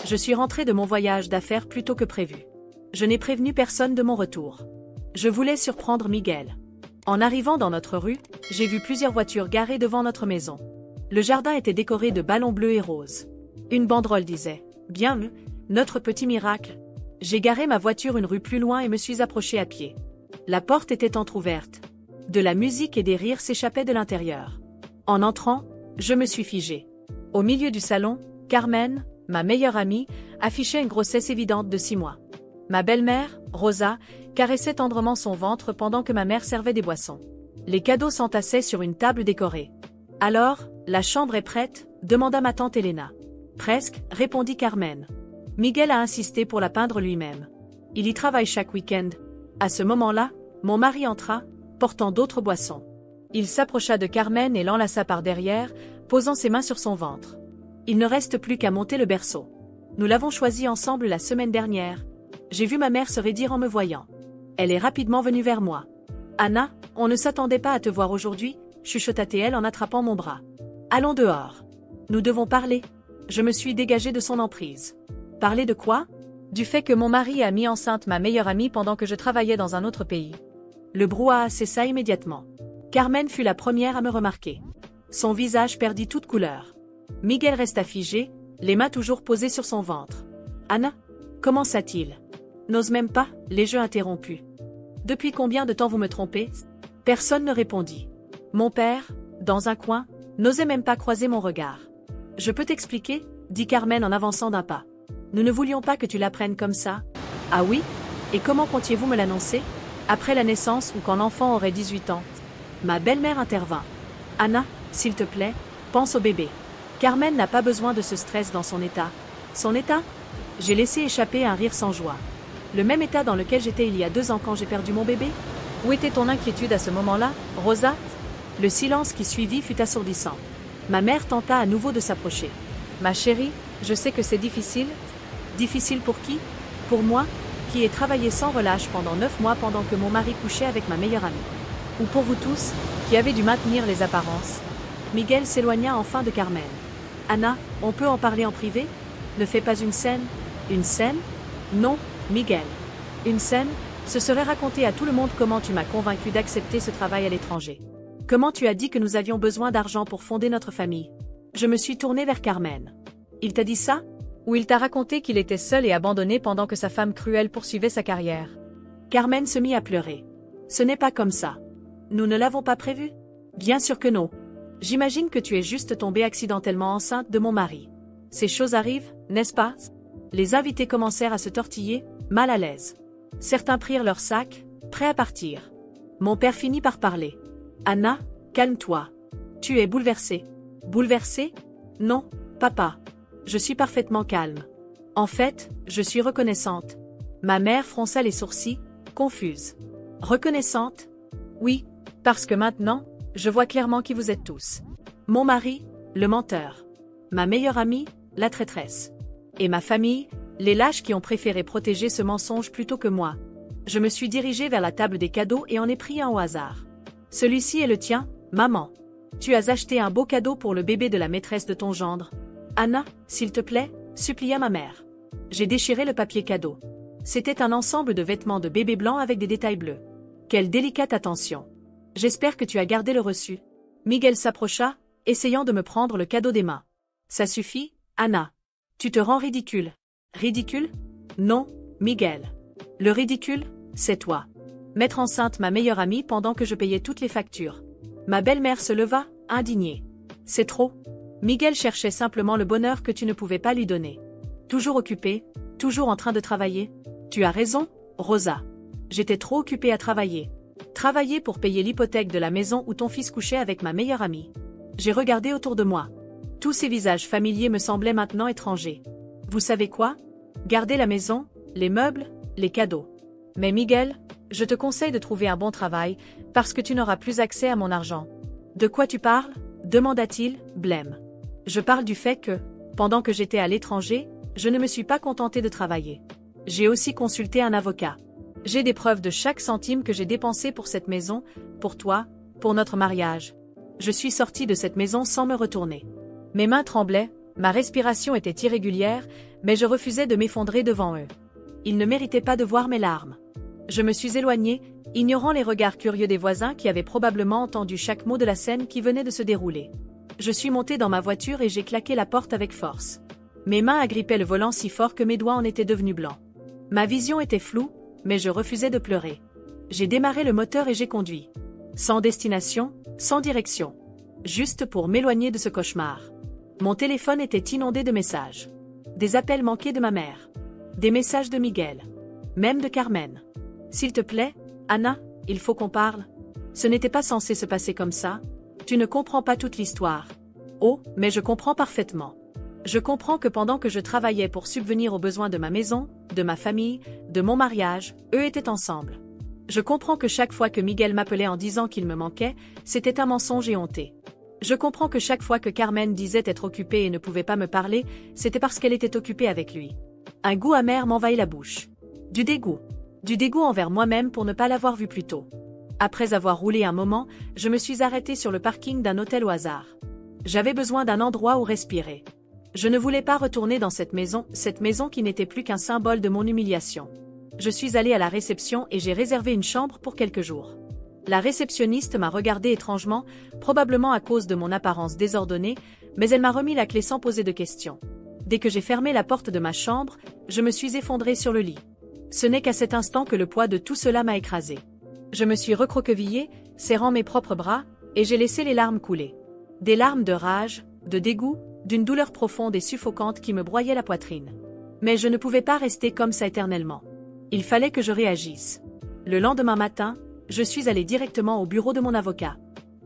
Je suis rentrée de mon voyage d'affaires plus tôt que prévu. Je n'ai prévenu personne de mon retour. Je voulais surprendre Miguel. En arrivant dans notre rue, j'ai vu plusieurs voitures garées devant notre maison. Le jardin était décoré de ballons bleus et roses. Une banderole disait « Bien, notre petit miracle ». J'ai garé ma voiture une rue plus loin et me suis approchée à pied. La porte était entr'ouverte. De la musique et des rires s'échappaient de l'intérieur. En entrant, je me suis figée. Au milieu du salon, Carmen, ma meilleure amie, affichait une grossesse évidente de 6 mois. Ma belle-mère, Rosa, caressait tendrement son ventre pendant que ma mère servait des boissons. Les cadeaux s'entassaient sur une table décorée. « Alors, la chambre est prête ?» demanda ma tante Elena. « Presque » répondit Carmen. Miguel a insisté pour la peindre lui-même. Il y travaille chaque week-end. À ce moment-là, mon mari entra, portant d'autres boissons. Il s'approcha de Carmen et l'enlaça par derrière, posant ses mains sur son ventre. Il ne reste plus qu'à monter le berceau. Nous l'avons choisi ensemble la semaine dernière. J'ai vu ma mère se raidir en me voyant. Elle est rapidement venue vers moi. « Anna, on ne s'attendait pas à te voir aujourd'hui » chuchota-t-elle en attrapant mon bras. « Allons dehors. Nous devons parler. » Je me suis dégagée de son emprise. « Parler de quoi ?» Du fait que mon mari a mis enceinte ma meilleure amie pendant que je travaillais dans un autre pays. Le brouhaha cessa immédiatement. Carmen fut la première à me remarquer. Son visage perdit toute couleur. Miguel resta figé, les mains toujours posées sur son ventre. « Anna, commença-t-il. N'ose même pas, les jeux interrompus. Depuis combien de temps vous me trompez ?» Personne ne répondit. Mon père, dans un coin, n'osait même pas croiser mon regard. « Je peux t'expliquer ?» dit Carmen en avançant d'un pas. « Nous ne voulions pas que tu l'apprennes comme ça. »« Ah oui? Et comment comptiez-vous me l'annoncer ?»« Après la naissance ou quand l'enfant aurait 18 ans. » Ma belle-mère intervint. « Anna, s'il te plaît, pense au bébé. Carmen n'a pas besoin de ce stress dans son état. » Son état? J'ai laissé échapper un rire sans joie. Le même état dans lequel j'étais il y a 2 ans quand j'ai perdu mon bébé? Où était ton inquiétude à ce moment-là, Rosa? Le silence qui suivit fut assourdissant. Ma mère tenta à nouveau de s'approcher. « Ma chérie, je sais que c'est difficile. » Difficile pour qui? Pour moi, qui ai travaillé sans relâche pendant 9 mois pendant que mon mari couchait avec ma meilleure amie. Ou pour vous tous, qui avez dû maintenir les apparences. Miguel s'éloigna enfin de Carmen. « Anna, on peut en parler en privé? Ne fais pas une scène. » Une scène? Non, Miguel. Une scène, ce serait raconter à tout le monde comment tu m'as convaincu d'accepter ce travail à l'étranger. Comment tu as dit que nous avions besoin d'argent pour fonder notre famille. Je me suis tournée vers Carmen. Il t'a dit ça? Ou il t'a raconté qu'il était seul et abandonné pendant que sa femme cruelle poursuivait sa carrière? Carmen se mit à pleurer. Ce n'est pas comme ça. Nous ne l'avons pas prévu? Bien sûr que non. J'imagine que tu es juste tombée accidentellement enceinte de mon mari. Ces choses arrivent, n'est-ce pas? Les invités commencèrent à se tortiller, mal à l'aise. Certains prirent leurs sacs, prêts à partir. Mon père finit par parler. Anna, calme-toi. Tu es bouleversée. Bouleversée? Non, papa. Je suis parfaitement calme. En fait, je suis reconnaissante. Ma mère fronça les sourcils, confuse. Reconnaissante? Oui, parce que maintenant, je vois clairement qui vous êtes tous. Mon mari, le menteur. Ma meilleure amie, la traîtresse. Et ma famille, les lâches qui ont préféré protéger ce mensonge plutôt que moi. Je me suis dirigée vers la table des cadeaux et en ai pris un au hasard. Celui-ci est le tien, maman. Tu as acheté un beau cadeau pour le bébé de la maîtresse de ton gendre. Anna, s'il te plaît, supplia ma mère. J'ai déchiré le papier cadeau. C'était un ensemble de vêtements de bébé blanc avec des détails bleus. Quelle délicate attention. J'espère que tu as gardé le reçu. Miguel s'approcha, essayant de me prendre le cadeau des mains. Ça suffit, Anna. Tu te rends ridicule. Ridicule? Non, Miguel. Le ridicule, c'est toi. Mettre enceinte ma meilleure amie pendant que je payais toutes les factures. Ma belle-mère se leva, indignée. C'est trop. Miguel cherchait simplement le bonheur que tu ne pouvais pas lui donner. Toujours occupé, toujours en train de travailler. Tu as raison, Rosa. J'étais trop occupée à travailler. Travailler pour payer l'hypothèque de la maison où ton fils couchait avec ma meilleure amie. J'ai regardé autour de moi. Tous ces visages familiers me semblaient maintenant étrangers. Vous savez quoi? Gardez la maison, les meubles, les cadeaux. Mais Miguel, je te conseille de trouver un bon travail, parce que tu n'auras plus accès à mon argent. De quoi tu parles? Demanda-t-il, blême. Je parle du fait que, pendant que j'étais à l'étranger, je ne me suis pas contentée de travailler. J'ai aussi consulté un avocat. J'ai des preuves de chaque centime que j'ai dépensé pour cette maison, pour toi, pour notre mariage. Je suis sortie de cette maison sans me retourner. Mes mains tremblaient, ma respiration était irrégulière, mais je refusais de m'effondrer devant eux. Ils ne méritaient pas de voir mes larmes. Je me suis éloignée, ignorant les regards curieux des voisins qui avaient probablement entendu chaque mot de la scène qui venait de se dérouler. Je suis montée dans ma voiture et j'ai claqué la porte avec force. Mes mains agrippaient le volant si fort que mes doigts en étaient devenus blancs. Ma vision était floue, mais je refusais de pleurer. J'ai démarré le moteur et j'ai conduit. Sans destination, sans direction. Juste pour m'éloigner de ce cauchemar. Mon téléphone était inondé de messages. Des appels manqués de ma mère. Des messages de Miguel. Même de Carmen. S'il te plaît, Anna, il faut qu'on parle. Ce n'était pas censé se passer comme ça. Tu ne comprends pas toute l'histoire. Oh, mais je comprends parfaitement. Je comprends que pendant que je travaillais pour subvenir aux besoins de ma maison, de ma famille, de mon mariage, eux étaient ensemble. Je comprends que chaque fois que Miguel m'appelait en disant qu'il me manquait, c'était un mensonge et honté. Je comprends que chaque fois que Carmen disait être occupée et ne pouvait pas me parler, c'était parce qu'elle était occupée avec lui. Un goût amer m'envahit la bouche. Du dégoût. Du dégoût envers moi-même pour ne pas l'avoir vu plus tôt. Après avoir roulé un moment, je me suis arrêtée sur le parking d'un hôtel au hasard. J'avais besoin d'un endroit où respirer. Je ne voulais pas retourner dans cette maison qui n'était plus qu'un symbole de mon humiliation. Je suis allée à la réception et j'ai réservé une chambre pour quelques jours. La réceptionniste m'a regardée étrangement, probablement à cause de mon apparence désordonnée, mais elle m'a remis la clé sans poser de questions. Dès que j'ai fermé la porte de ma chambre, je me suis effondrée sur le lit. Ce n'est qu'à cet instant que le poids de tout cela m'a écrasée. Je me suis recroquevillée, serrant mes propres bras, et j'ai laissé les larmes couler. Des larmes de rage, de dégoût, d'une douleur profonde et suffocante qui me broyait la poitrine. Mais je ne pouvais pas rester comme ça éternellement. Il fallait que je réagisse. Le lendemain matin, je suis allée directement au bureau de mon avocat.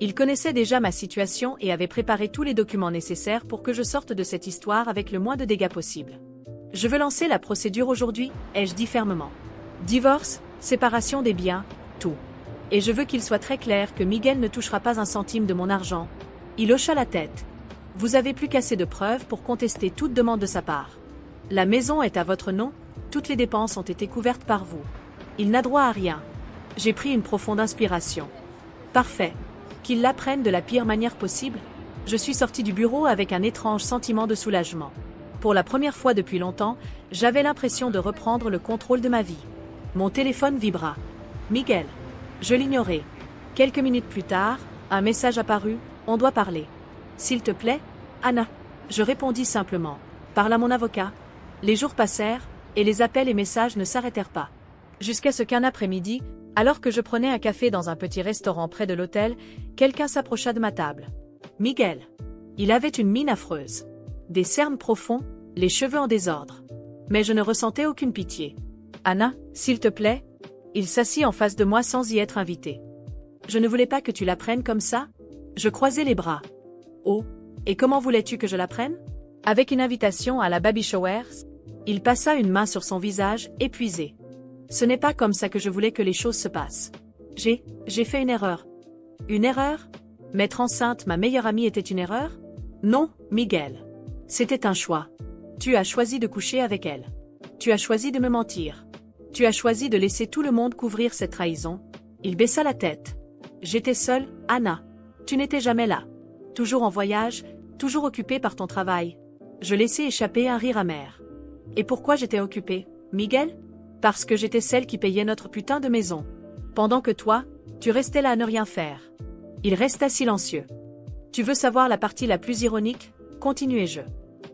Il connaissait déjà ma situation et avait préparé tous les documents nécessaires pour que je sorte de cette histoire avec le moins de dégâts possible. Je veux lancer la procédure aujourd'hui, ai-je dit fermement. Divorce, séparation des biens, tout. Et je veux qu'il soit très clair que Miguel ne touchera pas un centime de mon argent. Il hocha la tête. Vous avez plus qu'assez de preuves pour contester toute demande de sa part. La maison est à votre nom, toutes les dépenses ont été couvertes par vous. Il n'a droit à rien. J'ai pris une profonde inspiration. Parfait. Qu'il l'apprenne de la pire manière possible. Je suis sortie du bureau avec un étrange sentiment de soulagement. Pour la première fois depuis longtemps, j'avais l'impression de reprendre le contrôle de ma vie. Mon téléphone vibra. Miguel. Je l'ignorais. Quelques minutes plus tard, un message apparut, on doit parler. S'il te plaît, Anna. Je répondis simplement. Parle à mon avocat. Les jours passèrent, et les appels et messages ne s'arrêtèrent pas. Jusqu'à ce qu'un après-midi, alors que je prenais un café dans un petit restaurant près de l'hôtel, quelqu'un s'approcha de ma table. Miguel. Il avait une mine affreuse. Des cernes profonds, les cheveux en désordre. Mais je ne ressentais aucune pitié. Anna, s'il te plaît. Il s'assit en face de moi sans y être invité. Je ne voulais pas que tu l'apprennes comme ça. Je croisai les bras. Oh, et comment voulais-tu que je l'apprenne? Avec une invitation à la baby showers? Il passa une main sur son visage, épuisé. Ce n'est pas comme ça que je voulais que les choses se passent. J'ai fait une erreur. Une erreur? M'être enceinte, ma meilleure amie était une erreur? Non, Miguel. C'était un choix. Tu as choisi de coucher avec elle. Tu as choisi de me mentir. Tu as choisi de laisser tout le monde couvrir cette trahison. Il baissa la tête. J'étais seule, Anna. Tu n'étais jamais là. Toujours en voyage, toujours occupée par ton travail. Je laissais échapper un rire amer. Et pourquoi j'étais occupée, Miguel? Parce que j'étais celle qui payait notre putain de maison. Pendant que toi, tu restais là à ne rien faire. Il resta silencieux. Tu veux savoir la partie la plus ironique? Continuai-je.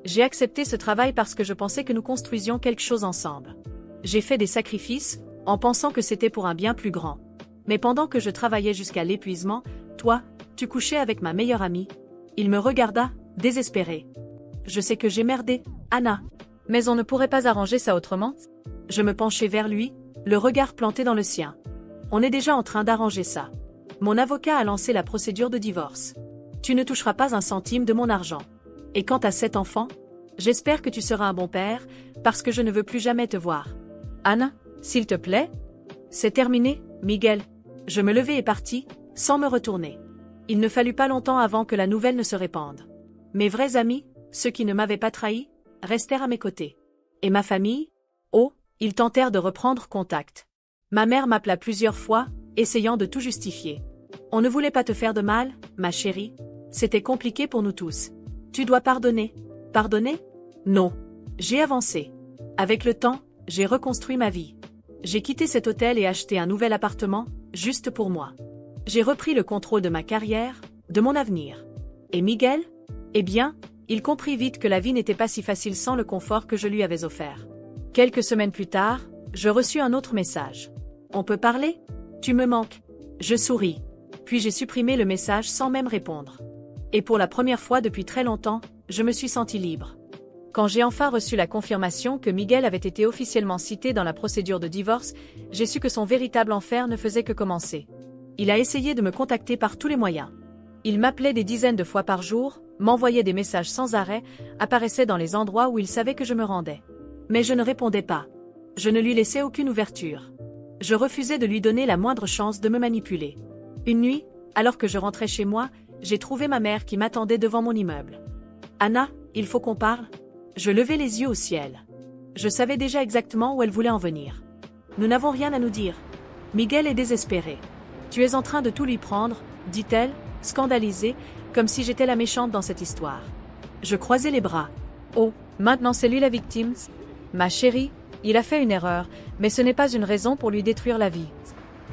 J'ai accepté ce travail parce que je pensais que nous construisions quelque chose ensemble. J'ai fait des sacrifices, en pensant que c'était pour un bien plus grand. Mais pendant que je travaillais jusqu'à l'épuisement, toi, tu couchais avec ma meilleure amie. Il me regarda, désespéré. Je sais que j'ai merdé, Anna. Mais on ne pourrait pas arranger ça autrement? Je me penchai vers lui, le regard planté dans le sien. On est déjà en train d'arranger ça. Mon avocat a lancé la procédure de divorce. Tu ne toucheras pas un centime de mon argent. Et quant à cet enfant, j'espère que tu seras un bon père, parce que je ne veux plus jamais te voir. Anna, s'il te plaît? C'est terminé, Miguel. Je me levai et partis, sans me retourner. Il ne fallut pas longtemps avant que la nouvelle ne se répande. Mes vrais amis, ceux qui ne m'avaient pas trahi, restèrent à mes côtés. Et ma famille? Oh, ils tentèrent de reprendre contact. Ma mère m'appela plusieurs fois, essayant de tout justifier. On ne voulait pas te faire de mal, ma chérie. C'était compliqué pour nous tous. Tu dois pardonner. Pardonner? Non. J'ai avancé. Avec le temps, j'ai reconstruit ma vie. J'ai quitté cet hôtel et acheté un nouvel appartement, juste pour moi. J'ai repris le contrôle de ma carrière, de mon avenir. Et Miguel? Eh bien, il comprit vite que la vie n'était pas si facile sans le confort que je lui avais offert. Quelques semaines plus tard, je reçus un autre message. On peut parler? Tu me manques. Je souris. Puis j'ai supprimé le message sans même répondre. Et pour la première fois depuis très longtemps, je me suis sentie libre. Quand j'ai enfin reçu la confirmation que Miguel avait été officiellement cité dans la procédure de divorce, j'ai su que son véritable enfer ne faisait que commencer. Il a essayé de me contacter par tous les moyens. Il m'appelait des dizaines de fois par jour, m'envoyait des messages sans arrêt, apparaissait dans les endroits où il savait que je me rendais. Mais je ne répondais pas. Je ne lui laissais aucune ouverture. Je refusais de lui donner la moindre chance de me manipuler. Une nuit, alors que je rentrais chez moi, j'ai trouvé ma mère qui m'attendait devant mon immeuble. « Anna, il faut qu'on parle ?» Je levai les yeux au ciel. Je savais déjà exactement où elle voulait en venir. « Nous n'avons rien à nous dire. Miguel est désespéré. Tu es en train de tout lui prendre, dit-elle, scandalisée, comme si j'étais la méchante dans cette histoire. » Je croisai les bras. « Oh, maintenant c'est lui la victime. Ma chérie, il a fait une erreur, mais ce n'est pas une raison pour lui détruire la vie. »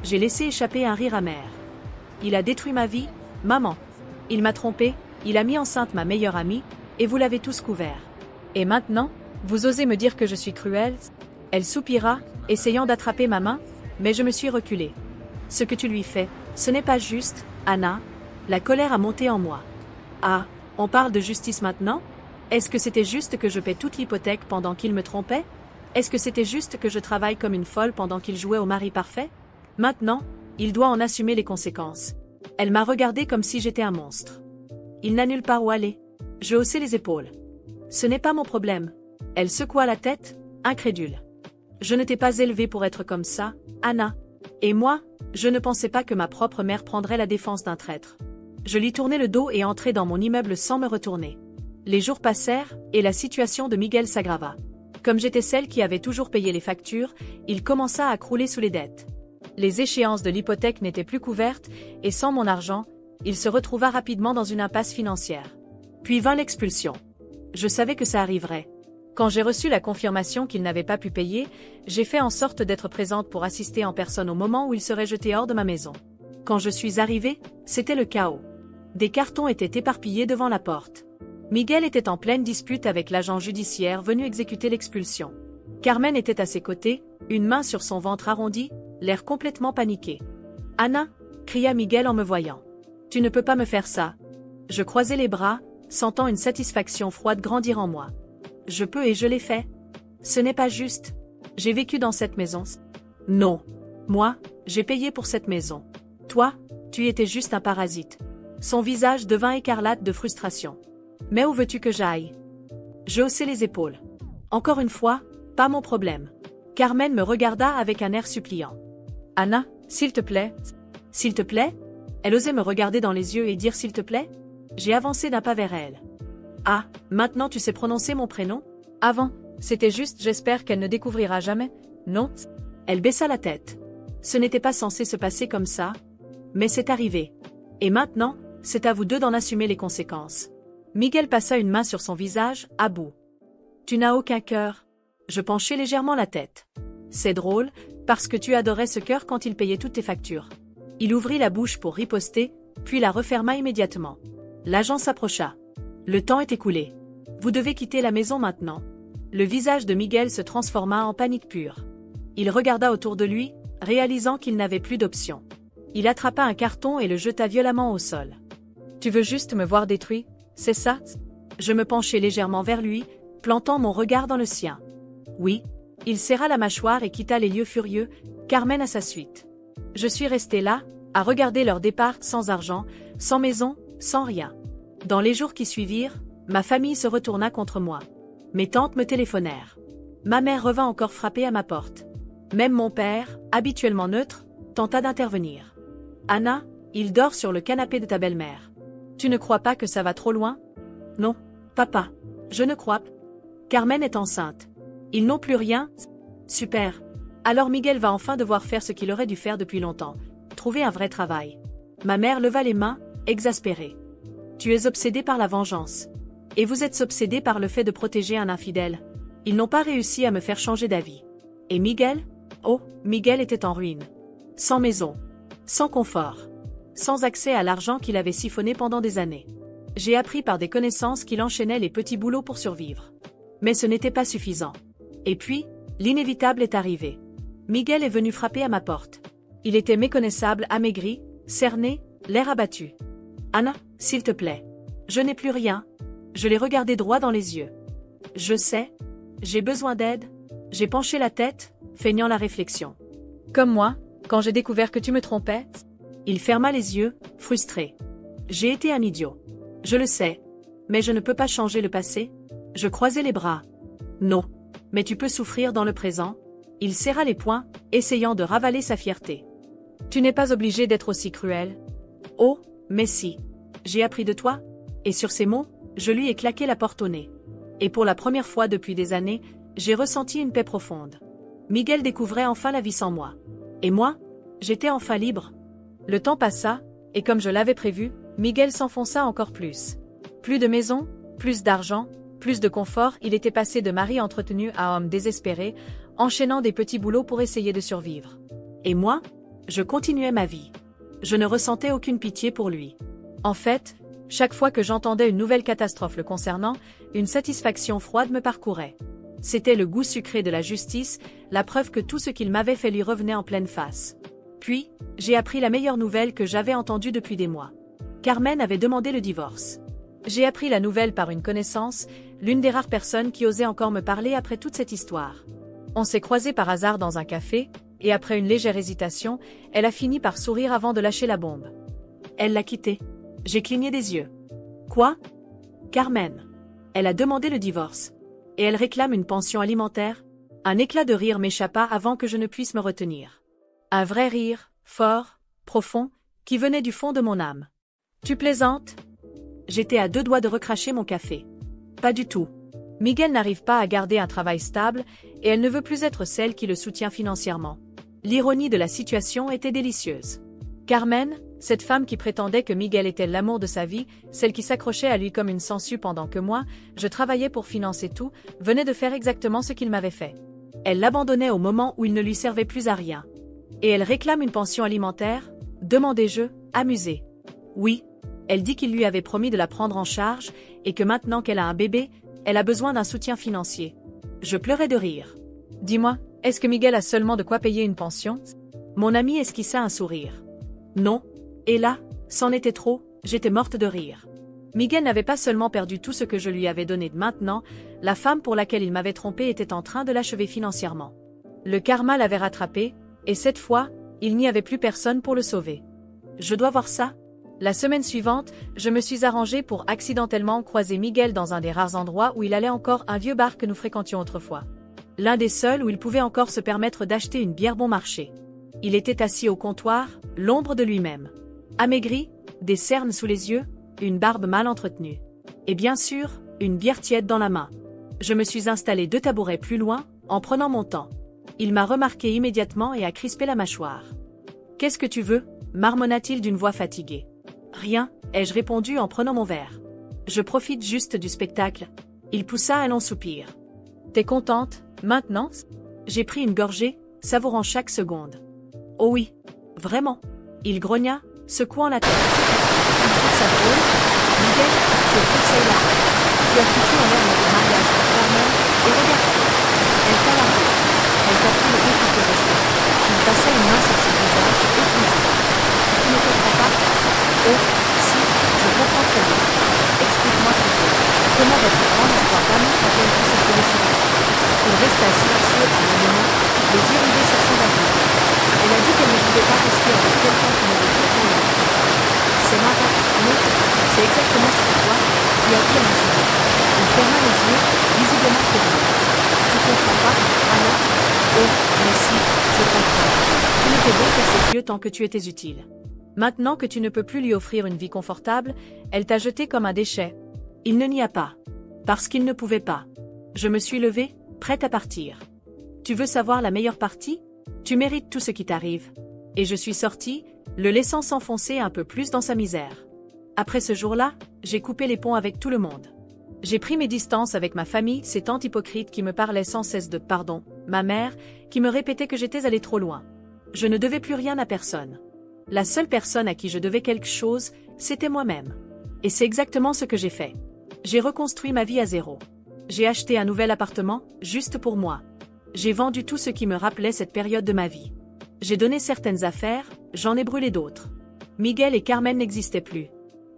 J'ai laissé échapper un rire amer. « Il a détruit ma vie, maman. Il m'a trompée, il a mis enceinte ma meilleure amie, et vous l'avez tous couvert. Et maintenant, vous osez me dire que je suis cruelle ?» Elle soupira, essayant d'attraper ma main, mais je me suis reculée. « Ce que tu lui fais, ce n'est pas juste, Anna. » La colère a monté en moi. « Ah, on parle de justice maintenant? Est-ce que c'était juste que je paie toute l'hypothèque pendant qu'il me trompait? Est-ce que c'était juste que je travaille comme une folle pendant qu'il jouait au mari parfait? Maintenant, il doit en assumer les conséquences. » Elle m'a regardée comme si j'étais un monstre. Il n'a nulle part où aller. Je haussai les épaules. « Ce n'est pas mon problème. » Elle secoua la tête, incrédule. « Je ne t'ai pas élevée pour être comme ça, Anna. Et moi, je ne pensais pas que ma propre mère prendrait la défense d'un traître. » Je lui tournai le dos et entrai dans mon immeuble sans me retourner. Les jours passèrent, et la situation de Miguel s'aggrava. Comme j'étais celle qui avait toujours payé les factures, il commença à crouler sous les dettes. Les échéances de l'hypothèque n'étaient plus couvertes, et sans mon argent, il se retrouva rapidement dans une impasse financière. Puis vint l'expulsion. Je savais que ça arriverait. Quand j'ai reçu la confirmation qu'il n'avait pas pu payer, j'ai fait en sorte d'être présente pour assister en personne au moment où il serait jeté hors de ma maison. Quand je suis arrivée, c'était le chaos. Des cartons étaient éparpillés devant la porte. Miguel était en pleine dispute avec l'agent judiciaire venu exécuter l'expulsion. Carmen était à ses côtés, une main sur son ventre arrondi, l'air complètement paniqué. « Anna !» cria Miguel en me voyant. « Tu ne peux pas me faire ça. » Je croisai les bras, sentant une satisfaction froide grandir en moi. « Je peux et je l'ai fait. Ce n'est pas juste. J'ai vécu dans cette maison. » « Non. Moi, j'ai payé pour cette maison. Toi, tu étais juste un parasite. » Son visage devint écarlate de frustration. « Mais où veux-tu que j'aille ?» Je haussai les épaules. Encore une fois, pas mon problème. Carmen me regarda avec un air suppliant. « Anna, s'il te plaît. »« S'il te plaît ?» Elle osait me regarder dans les yeux et dire « s'il te plaît ?» J'ai avancé d'un pas vers elle. « Ah, maintenant tu sais prononcer mon prénom? Avant, c'était juste j'espère qu'elle ne découvrira jamais, non ?» Elle baissa la tête. Ce n'était pas censé se passer comme ça. Mais c'est arrivé. Et maintenant, c'est à vous deux d'en assumer les conséquences. Miguel passa une main sur son visage, à bout. « Tu n'as aucun cœur. » Je penchai légèrement la tête. « C'est drôle, parce que tu adorais ce cœur quand il payait toutes tes factures. » Il ouvrit la bouche pour riposter, puis la referma immédiatement. L'agent s'approcha. « Le temps est écoulé. Vous devez quitter la maison maintenant. » Le visage de Miguel se transforma en panique pure. Il regarda autour de lui, réalisant qu'il n'avait plus d'option. Il attrapa un carton et le jeta violemment au sol. « Tu veux juste me voir détruit, c'est ça ?» Je me penchai légèrement vers lui, plantant mon regard dans le sien. « Oui. » Il serra la mâchoire et quitta les lieux furieux, Carmen à sa suite. Je suis restée là, à regarder leur départ sans argent, sans maison, sans rien. Dans les jours qui suivirent, ma famille se retourna contre moi. Mes tantes me téléphonèrent. Ma mère revint encore frapper à ma porte. Même mon père, habituellement neutre, tenta d'intervenir. « Anna, il dort sur le canapé de ta belle-mère. Tu ne crois pas que ça va trop loin? » « Non, papa, je ne crois pas. Carmen est enceinte. Ils n'ont plus rien? Super. Alors Miguel va enfin devoir faire ce qu'il aurait dû faire depuis longtemps, trouver un vrai travail. » Ma mère leva les mains, exaspérée. « Tu es obsédé par la vengeance. Et vous êtes obsédé par le fait de protéger un infidèle. Ils n'ont pas réussi à me faire changer d'avis. Et Miguel? Oh, Miguel était en ruine. Sans maison. Sans confort. Sans accès à l'argent qu'il avait siphonné pendant des années. J'ai appris par des connaissances qu'il enchaînait les petits boulots pour survivre. Mais ce n'était pas suffisant. Et puis, l'inévitable est arrivé. Miguel est venu frapper à ma porte. Il était méconnaissable, amaigri, cerné, l'air abattu. Anna, s'il te plaît. Je n'ai plus rien. Je l'ai regardé droit dans les yeux. Je sais. J'ai besoin d'aide. J'ai penché la tête, feignant la réflexion. Comme moi, quand j'ai découvert que tu me trompais. Il ferma les yeux, frustré. J'ai été un idiot. Je le sais. Mais je ne peux pas changer le passé. Je croisai les bras. Non. Mais tu peux souffrir dans le présent. Il serra les poings, essayant de ravaler sa fierté. Tu n'es pas obligé d'être aussi cruel. Oh, mais si. J'ai appris de toi. Et sur ces mots, je lui ai claqué la porte au nez. Et pour la première fois depuis des années, j'ai ressenti une paix profonde. Miguel découvrait enfin la vie sans moi. Et moi, j'étais enfin libre. Le temps passa, et comme je l'avais prévu, Miguel s'enfonça encore plus. Plus de maison, plus d'argent, plus de confort, il était passé de mari entretenu à homme désespéré, enchaînant des petits boulots pour essayer de survivre. Et moi, je continuais ma vie. Je ne ressentais aucune pitié pour lui. En fait, chaque fois que j'entendais une nouvelle catastrophe le concernant, une satisfaction froide me parcourait. C'était le goût sucré de la justice, la preuve que tout ce qu'il m'avait fait lui revenait en pleine face. Puis, j'ai appris la meilleure nouvelle que j'avais entendue depuis des mois. Carmen avait demandé le divorce. J'ai appris la nouvelle par une connaissance, l'une des rares personnes qui osait encore me parler après toute cette histoire. On s'est croisés par hasard dans un café, et après une légère hésitation, elle a fini par sourire avant de lâcher la bombe. Elle l'a quitté. J'ai cligné des yeux. Quoi? Carmen. Elle a demandé le divorce. Et elle réclame une pension alimentaire? Un éclat de rire m'échappa avant que je ne puisse me retenir. Un vrai rire, fort, profond, qui venait du fond de mon âme. Tu plaisantes? J'étais à deux doigts de recracher mon café. Pas du tout. Miguel n'arrive pas à garder un travail stable, et elle ne veut plus être celle qui le soutient financièrement. L'ironie de la situation était délicieuse. Carmen, cette femme qui prétendait que Miguel était l'amour de sa vie, celle qui s'accrochait à lui comme une sangsue pendant que moi, je travaillais pour financer tout, venait de faire exactement ce qu'il m'avait fait. Elle l'abandonnait au moment où il ne lui servait plus à rien. Et elle réclame une pension alimentaire? Demandai-je, amusé. Oui. Elle dit qu'il lui avait promis de la prendre en charge, et que maintenant qu'elle a un bébé, elle a besoin d'un soutien financier. Je pleurais de rire. Dis-moi, est-ce que Miguel a seulement de quoi payer une pension? Mon ami esquissa un sourire. Non. Et là, c'en était trop, j'étais morte de rire. Miguel n'avait pas seulement perdu tout ce que je lui avais donné de maintenant, la femme pour laquelle il m'avait trompé était en train de l'achever financièrement. Le karma l'avait rattrapé, et cette fois, il n'y avait plus personne pour le sauver. Je dois voir ça? La semaine suivante, je me suis arrangée pour accidentellement croiser Miguel dans un des rares endroits où il allait encore, un vieux bar que nous fréquentions autrefois. L'un des seuls où il pouvait encore se permettre d'acheter une bière bon marché. Il était assis au comptoir, l'ombre de lui-même. Amaigri, des cernes sous les yeux, une barbe mal entretenue. Et bien sûr, une bière tiède dans la main. Je me suis installée 2 tabourets plus loin, en prenant mon temps. Il m'a remarqué immédiatement et a crispé la mâchoire. « Qu'est-ce que tu veux » marmonna-t-il d'une voix fatiguée. « Rien » ai-je répondu en prenant mon verre. « Je profite juste du spectacle. » Il poussa un long soupir. « T'es contente, maintenant ?» J'ai pris une gorgée, savourant chaque seconde. « Oh oui, vraiment ?» Il grogna, secouant la tête. « Tu trouves ça drôle ? Miguel, je trouve ça hilarant. Tu as foutu en l'air notre mariage, Carmen, et regarde. » Elle t'a Elle t'a pris le peu qui te restait. Il passa une main sur son visage, épuisé. « Tu ne comprends pas ? » Oh, si, je comprends très bien. Explique-moi plutôt. Comment votre grande histoire d'amour a-t-elle pu s'écouler si vite ? Il resta silencieux un moment, les yeux rivés sur son avenir. Elle a dit qu'elle ne pouvait pas rester avec quelqu'un qui n'avait plus rien à dire. C'est marrant, non ? C'est exactement ce que toi, tu as dit à mon souvenir. Il ferma les yeux, visiblement furieux. Tu comprends pas, alors ? Oh, mais si, je comprends. Tu n'étais bon qu'à ses yeux tant que tu étais utile. Maintenant que tu ne peux plus lui offrir une vie confortable, elle t'a jeté comme un déchet. Il ne n'y a pas. Parce qu'il ne pouvait pas. Je me suis levée, prête à partir. Tu veux savoir la meilleure partie ? Tu mérites tout ce qui t'arrive. Et je suis sortie, le laissant s'enfoncer un peu plus dans sa misère. Après ce jour-là, j'ai coupé les ponts avec tout le monde. J'ai pris mes distances avec ma famille, ces tantes hypocrites qui me parlaient sans cesse de pardon, ma mère, qui me répétait que j'étais allée trop loin. Je ne devais plus rien à personne. La seule personne à qui je devais quelque chose, c'était moi-même. Et c'est exactement ce que j'ai fait. J'ai reconstruit ma vie à zéro. J'ai acheté un nouvel appartement, juste pour moi. J'ai vendu tout ce qui me rappelait cette période de ma vie. J'ai donné certaines affaires, j'en ai brûlé d'autres. Miguel et Carmen n'existaient plus.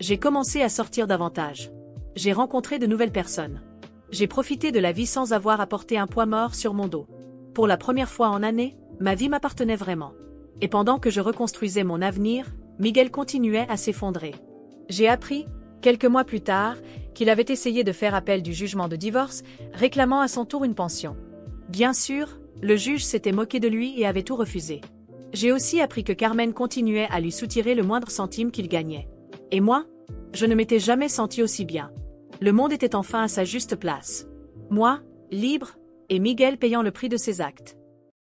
J'ai commencé à sortir davantage. J'ai rencontré de nouvelles personnes. J'ai profité de la vie sans avoir à porter un poids mort sur mon dos. Pour la première fois en années, ma vie m'appartenait vraiment. Et pendant que je reconstruisais mon avenir, Miguel continuait à s'effondrer. J'ai appris, quelques mois plus tard, qu'il avait essayé de faire appel du jugement de divorce, réclamant à son tour une pension. Bien sûr, le juge s'était moqué de lui et avait tout refusé. J'ai aussi appris que Carmen continuait à lui soutirer le moindre centime qu'il gagnait. Et moi, je ne m'étais jamais senti aussi bien. Le monde était enfin à sa juste place. Moi, libre, et Miguel payant le prix de ses actes.